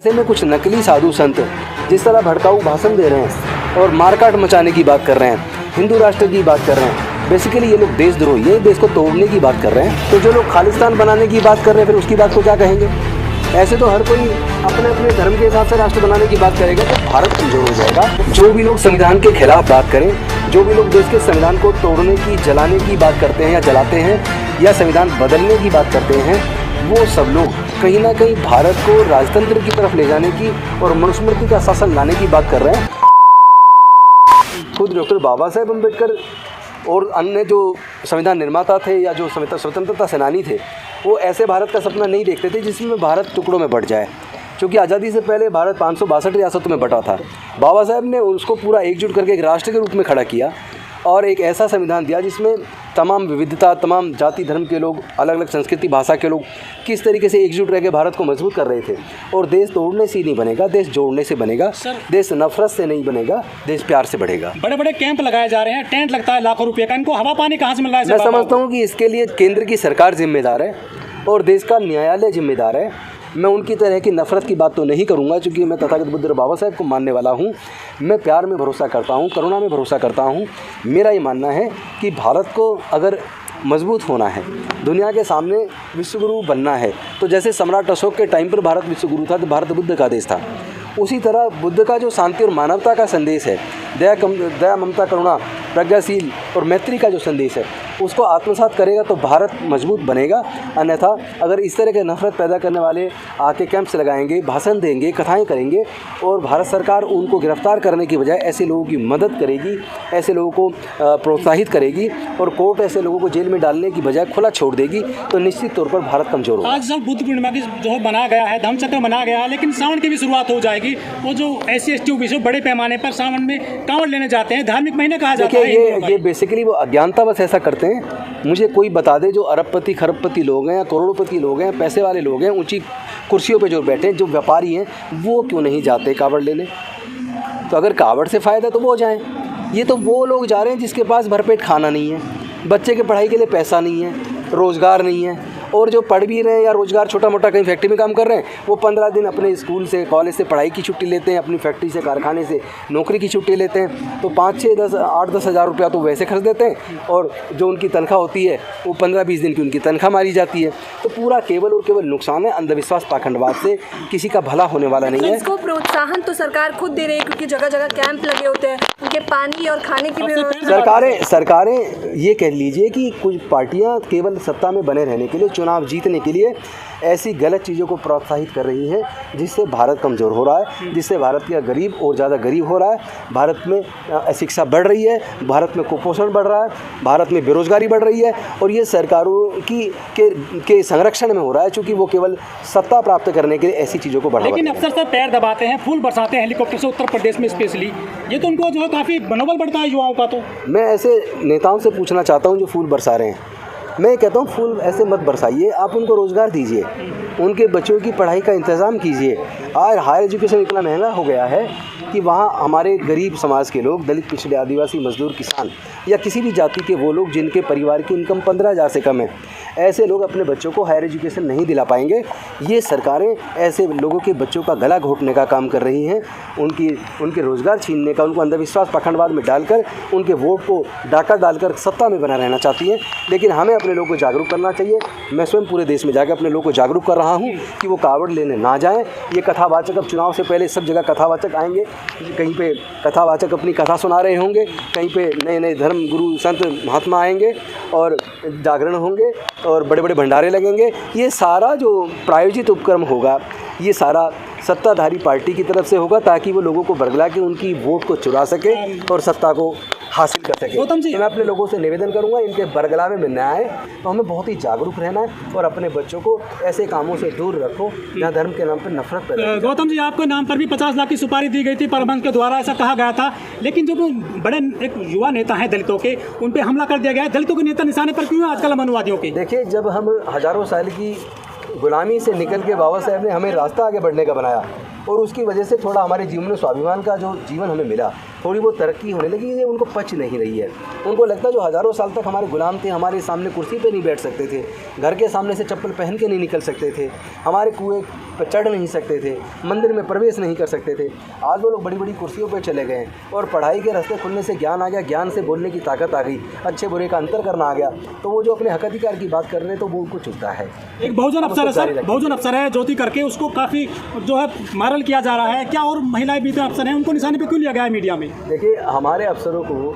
ऐसे में कुछ नकली साधु संत जिस तरह भड़काऊ भाषण दे रहे हैं और मारकाट मचाने की बात कर रहे हैं, हिंदू राष्ट्र की बात कर रहे हैं, बेसिकली ये लोग देशद्रोह, ये देश को तोड़ने की बात कर रहे हैं। तो जो लोग खालिस्तान बनाने की बात कर रहे हैं फिर उसकी बात को क्या कहेंगे? ऐसे तो हर कोई अपने अपने धर्म के हिसाब से राष्ट्र बनाने की बात करेगा तो भारत कमजोर हो जाएगा। जो भी लोग संविधान के खिलाफ बात करें, जो भी लोग देश के संविधान को तोड़ने की, जलाने की बात करते हैं या जलाते हैं या संविधान बदलने की बात करते हैं, वो सब लोग कहीं ना कहीं भारत को राजतंत्र की तरफ ले जाने की और मनुस्मृति का शासन लाने की बात कर रहे हैं। खुद डॉक्टर बाबा साहेब अम्बेडकर और अन्य जो संविधान निर्माता थे या जो स्वतंत्रता सेनानी थे, वो ऐसे भारत का सपना नहीं देखते थे जिसमें भारत टुकड़ों में बँट जाए, क्योंकि आज़ादी से पहले भारत 562 रियासतों में बटा था। बाबा साहेब ने उसको पूरा एकजुट करके एक राष्ट्र के रूप में खड़ा किया और एक ऐसा संविधान दिया जिसमें तमाम विविधता, तमाम जाति धर्म के लोग, अलग अलग संस्कृति भाषा के लोग किस तरीके से एकजुट रह के भारत को मजबूत कर रहे थे। और देश तोड़ने से ही नहीं बनेगा, देश जोड़ने से बनेगा। देश नफरत से नहीं बनेगा, देश प्यार से बढ़ेगा। बड़े बड़े कैंप लगाए जा रहे हैं, टेंट लगता है लाखों रुपए का, इनको हवा पानी कहाँ से मिल रहा है? मैं समझता हूँ कि इसके लिए केंद्र की सरकार जिम्मेदार है और देश का न्यायालय जिम्मेदार है। मैं उनकी तरह की नफ़रत की बात तो नहीं करूंगा, क्योंकि मैं तथागत बुद्ध बाबा साहेब को मानने वाला हूं। मैं प्यार में भरोसा करता हूं, करुणा में भरोसा करता हूं। मेरा ये मानना है कि भारत को अगर मजबूत होना है, दुनिया के सामने विश्वगुरु बनना है, तो जैसे सम्राट अशोक के टाइम पर भारत विश्वगुरु था तो भारत बुद्ध का देश था, उसी तरह बुद्ध का जो शांति और मानवता का संदेश है, दया ममता करुणा प्रज्ञाशील और मैत्री का जो संदेश है, उसको आत्मसात करेगा तो भारत मजबूत बनेगा। अन्यथा अगर इस तरह के नफरत पैदा करने वाले आके कैंप्स लगाएंगे, भाषण देंगे, कथाएं करेंगे और भारत सरकार उनको गिरफ्तार करने की बजाय ऐसे लोगों की मदद करेगी, ऐसे लोगों को प्रोत्साहित करेगी और कोर्ट ऐसे लोगों को जेल में डालने की बजाय खुला छोड़ देगी, तो निश्चित तौर पर भारत कमजोर होगा। आज सब बुद्ध पूर्णिमा की जो है बनाया गया है, धम्मचक्र बनाया गया है, लेकिन सावन की भी शुरुआत हो जाएगी। वो जो SC/ST OBC बड़े पैमाने पर सावन में कांवड़ लेने जाते हैं, धार्मिक महीने कहा जाता है। ये बेसिकली वो अज्ञानता बस ऐसा करते हैं। मुझे कोई बता दे जो अरबपति खरबपति लोग हैं या करोड़पति लोग हैं, पैसे वाले लोग हैं, ऊंची कुर्सियों पे जो बैठे हैं, जो व्यापारी हैं, वो क्यों नहीं जाते कावड़ लेने? तो अगर कावड़ से फ़ायदा तो वो जाएं। ये तो वो लोग जा रहे हैं जिसके पास भरपेट खाना नहीं है, बच्चे के पढ़ाई के लिए पैसा नहीं है, रोज़गार नहीं है, और जो पढ़ भी रहे हैं या रोज़गार छोटा मोटा कहीं फैक्ट्री में काम कर रहे हैं, वो 15 दिन अपने स्कूल से, कॉलेज से पढ़ाई की छुट्टी लेते हैं, अपनी फैक्ट्री से, कारखाने से नौकरी की छुट्टी लेते हैं, तो 5, 6, 10, 8, 10 हज़ार रुपया तो वैसे खर्च देते हैं और जो उनकी तनख्वाह होती है वो 15-20 दिन की उनकी तनख्वाह मारी जाती है। तो पूरा केवल और केवल नुकसान है, अंधविश्वास पाखंडवाद से किसी का भला होने वाला नहीं है। इसको प्रोत्साहन तो सरकार खुद दे रही है, क्योंकि जगह जगह कैंप लगे होते हैं, उनके पानी और खाने की भी सरकारें ये कह लीजिए कि कुछ पार्टियां केवल सत्ता में बने रहने के लिए, चुनाव जीतने के लिए ऐसी गलत चीज़ों को प्रोत्साहित कर रही हैं जिससे भारत कमज़ोर हो रहा है, जिससे भारत का गरीब और ज़्यादा गरीब हो रहा है, भारत में अशिक्षा बढ़ रही है, भारत में कुपोषण बढ़ रहा है, भारत में बेरोज़गारी बढ़ रही है। और ये सरकारों के संरक्षण में हो रहा है, चूँकि वो केवल सत्ता प्राप्त करने के लिए ऐसी चीज़ों को बढ़ावा। लेकिन अफसर सब पैर दबाते हैं, फूल बरसाते हैं हेलीकॉप्टर से उत्तर प्रदेश में स्पेशली, ये तो उनको जो है काफ़ी मनोबल बढ़ता है युवाओं का। तो मैं ऐसे नेताओं से पूछना चाहता हूँ जो फूल बरसा रहे हैं, मैं कहता हूँ फूल ऐसे मत बरसाइए, आप उनको रोज़गार दीजिए, उनके बच्चों की पढ़ाई का इंतज़ाम कीजिए। आज हायर एजुकेशन इतना महंगा हो गया है कि वहाँ हमारे गरीब समाज के लोग, दलित, पिछड़े, आदिवासी, मजदूर, किसान या किसी भी जाति के वो लोग जिनके परिवार की इनकम 15,000 से कम है, ऐसे लोग अपने बच्चों को हायर एजुकेशन नहीं दिला पाएंगे। ये सरकारें ऐसे लोगों के बच्चों का गला घोटने का काम कर रही हैं, उनके रोज़गार छीनने का, उनको अंधविश्वास पाखंडवाद में डालकर, उनके वोट को डाका डालकर सत्ता में बना रहना चाहती हैं। लेकिन हमें अपने लोगों को जागरूक करना चाहिए। मैं स्वयं पूरे देश में जाकर अपने लोगों को जागरूक कर रहा हूँ कि वो कावड़ लेने ना जाएं। ये कथावाचक अब चुनाव से पहले सब जगह कथावाचक आएंगे, कहीं पे कथावाचक अपनी कथा सुना रहे होंगे, कहीं पे नए नए धर्म गुरु संत महात्मा आएंगे और जागरण होंगे और बड़े बड़े भंडारे लगेंगे। ये सारा जो प्रायोजित उपक्रम होगा, ये सारा सत्ताधारी पार्टी की तरफ से होगा ताकि वो लोगों को बरगला के उनकी वोट को चुरा सके और सत्ता को हासिल कर सके। गौतम जी, मैं अपने लोगों से निवेदन करूंगा, इनके बरगलावे में न आए, तो हमें बहुत ही जागरूक रहना है और अपने बच्चों को ऐसे कामों से दूर रखो जहाँ धर्म के नाम पर नफरत पैदा। गौतम जी, आपके नाम पर भी 50 लाख की सुपारी दी गई थी परमहंस के द्वारा, ऐसा कहा गया था, लेकिन जो बड़े एक युवा नेता हैं दलितों के, उन पर हमला कर दिया गया है। दलितों के नेता निशाने पर क्यों है आजकल मनुवादियों के? देखिए, जब हम हज़ारों साल की गुलामी से निकल के बाबा साहेब ने हमें रास्ता आगे बढ़ने का बनाया और उसकी वजह से थोड़ा हमारे जीवन में स्वाभिमान का जो जीवन हमें मिला, थोड़ी बहुत तरक्की होने लगी, ये उनको पच नहीं रही है। उनको लगता है जो हज़ारों साल तक हमारे गुलाम थे, हमारे सामने कुर्सी पे नहीं बैठ सकते थे, घर के सामने से चप्पल पहन के नहीं निकल सकते थे, हमारे कुएं पर चढ़ नहीं सकते थे, मंदिर में प्रवेश नहीं कर सकते थे। आज वो लोग बड़ी बड़ी कुर्सियों पर चले गए और पढ़ाई के रास्ते खुलने से ज्ञान आ गया, ज्ञान से बोलने की ताकत आ गई, अच्छे बुरे का अंतर करना आ गया। तो वो जो अपने हक अधिकार की बात कर रहे हैं तो वो उनको चुभता है। एक बहुजन अफसर है सर, बहुजन अफसर है ज्योति करके, उसको काफ़ी जो है मारल किया जा रहा है। क्या और महिलाएं भी तो अफसर हैं, उनको निशाने पे क्यों लिया गया है मीडिया में? देखिए, हमारे अफसरों को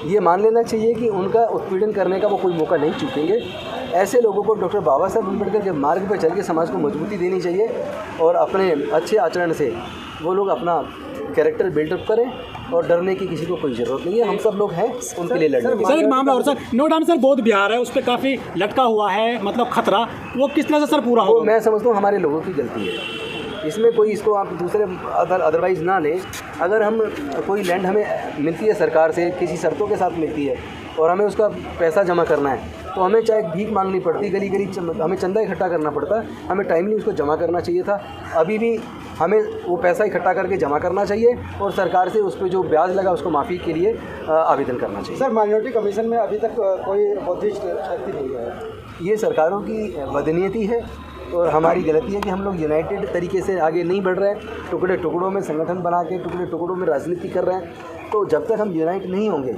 ये मान लेना चाहिए कि उनका उत्पीड़न करने का वो कोई मौका नहीं चूकेंगे। ऐसे लोगों को डॉक्टर बाबा साहब अम्बेडकर के मार्ग पर चल के समाज को मजबूती देनी चाहिए और अपने अच्छे आचरण से वो लोग अपना कैरेक्टर बिल्डअप करें और डरने की किसी को कोई ज़रूरत नहीं है। हम सब लोग हैं उनके लिए लड़ने। सर एक मामला और सर, नोएडा में सर बौद्ध विहार है, उस पर काफ़ी लटका हुआ है, मतलब खतरा, वो किस तरह से सर पूरा होगा? मैं समझता हूँ हमारे लोगों की गलती है, इसमें कोई इसको आप दूसरे अदरवाइज़ ना लें। अगर हम कोई लैंड हमें मिलती है सरकार से, किसी शर्तों के साथ मिलती है और हमें उसका पैसा जमा करना है, तो हमें चाहे भीख मांगनी पड़ती, गली गली हमें चंदा इकट्ठा करना पड़ता, हमें टाइमली उसको जमा करना चाहिए था। अभी भी हमें वो पैसा इकट्ठा करके जमा करना चाहिए और सरकार से उस पर जो ब्याज लगा उसको माफ़ी के लिए आवेदन करना चाहिए। सर, माइनॉरिटी कमीशन में अभी तक कोई बौद्धिस्ट शक्ति नहीं है। ये सरकारों की बदनीयती है और हमारी गलती है कि हम लोग यूनाइटेड तरीके से आगे नहीं बढ़ रहे हैं। टुकड़े टुकड़ों में संगठन बना के टुकड़े टुकड़ों में राजनीति कर रहे हैं। तो जब तक हम यूनाइट नहीं होंगे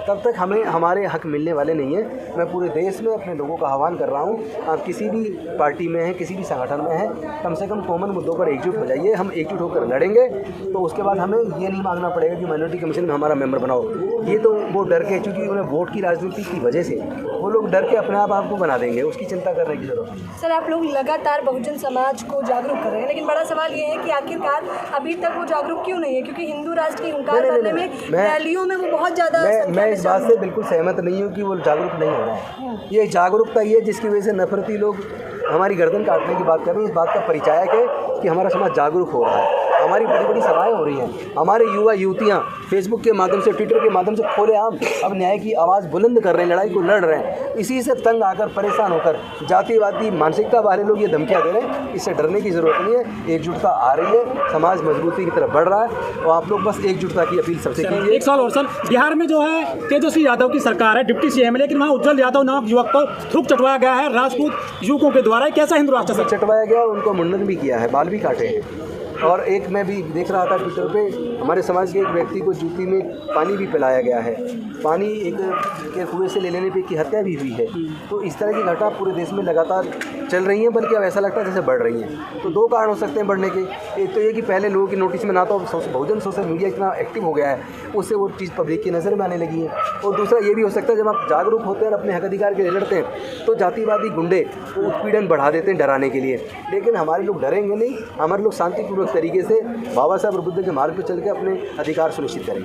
तब तक हमें हमारे हक मिलने वाले नहीं हैं। मैं पूरे देश में अपने लोगों का आह्वान कर रहा हूँ, आप किसी भी पार्टी में हैं, किसी भी संगठन में हैं, कम से कम कॉमन मुद्दों पर एकजुट हो जाइए। हम एकजुट होकर लड़ेंगे तो उसके बाद हमें ये नहीं मांगना पड़ेगा कि माइनॉरिटी कमीशन में हमारा मेंबर बनाओ। ये तो वो डर के, चूँकि उन्हें वोट की राजनीति की वजह से वो लोग डर के अपने आप आपको बना देंगे, उसकी चिंता करने की जरूरत नहीं। सर, आप लोग लगातार बहुजन समाज को जागरूक कर रहे हैं, लेकिन बड़ा सवाल ये है कि आखिरकार अभी तक वो जागरूक क्यों नहीं है? क्योंकि हिंदू राष्ट्र की हुंकार भरने में, रैलियों में वो बहुत ज़्यादा। मैं इस बात से बिल्कुल सहमत नहीं हूँ कि वो जागरूक नहीं हो रहे हैं। ये जागरूकता ये जिसकी वजह से नफरती लोग हमारी गर्दन काटने की बात कर रहे हैं, इस बात का परिचायक है कि हमारा समाज जागरूक हो रहा है। हमारी बड़ी बड़ी सभाएं हो रही हैं, हमारे युवा युवतियां फेसबुक के माध्यम से, ट्विटर के माध्यम से खुलेआम अब न्याय की आवाज़ बुलंद कर रहे हैं, लड़ाई को लड़ रहे हैं। इसी से तंग आकर, परेशान होकर जातिवादी मानसिकता वाले लोग ये धमकियां दे रहे हैं। इससे डरने की ज़रूरत नहीं है, एकजुटता आ रही है, समाज मजबूती की तरफ बढ़ रहा है और आप लोग बस एकजुटता की अपील सबसे कीजिए। एक साल और सर, बिहार में जो है तेजस्वी यादव की सरकार है, डिप्टी सीएम है, लेकिन वहाँ उज्जवल यादव नामक युवक को थूक चटवाया गया है राजपूत युवकों के द्वारा। कैसा हिंदू राष्ट्र चटवाया गया, उनको मुंडन भी किया है, बाल भी काटे हैं। और एक मैं भी देख रहा था ट्विटर पे, हमारे समाज के एक व्यक्ति को जूती में पानी भी पिलाया गया है, पानी एक के कुएं से ले लेने पे की हत्या भी हुई है। तो इस तरह की घटना पूरे देश में लगातार चल रही हैं, बल्कि अब ऐसा लगता है जैसे बढ़ रही हैं। तो दो कारण हो सकते हैं बढ़ने के। एक तो ये कि पहले लोगों की नोटिस में ना तो बहुजन सोशल मीडिया इतना एक्टिव हो गया है, उससे वो चीज़ पब्लिक की नज़र में आने लगी है। और दूसरा ये भी हो सकता है जब आप जागरूक होते हैं और अपने हक अधिकार के लिए लड़ते हैं तो जातिवादी गुंडे उत्पीड़न बढ़ा देते हैं डराने के लिए। लेकिन हमारे लोग डरेंगे नहीं, हमारे लोग शांतिपूर्वक तरीके से बाबा साहब और बुद्ध के मार्ग पर चल के अपने अधिकार सुनिश्चित करेंगे।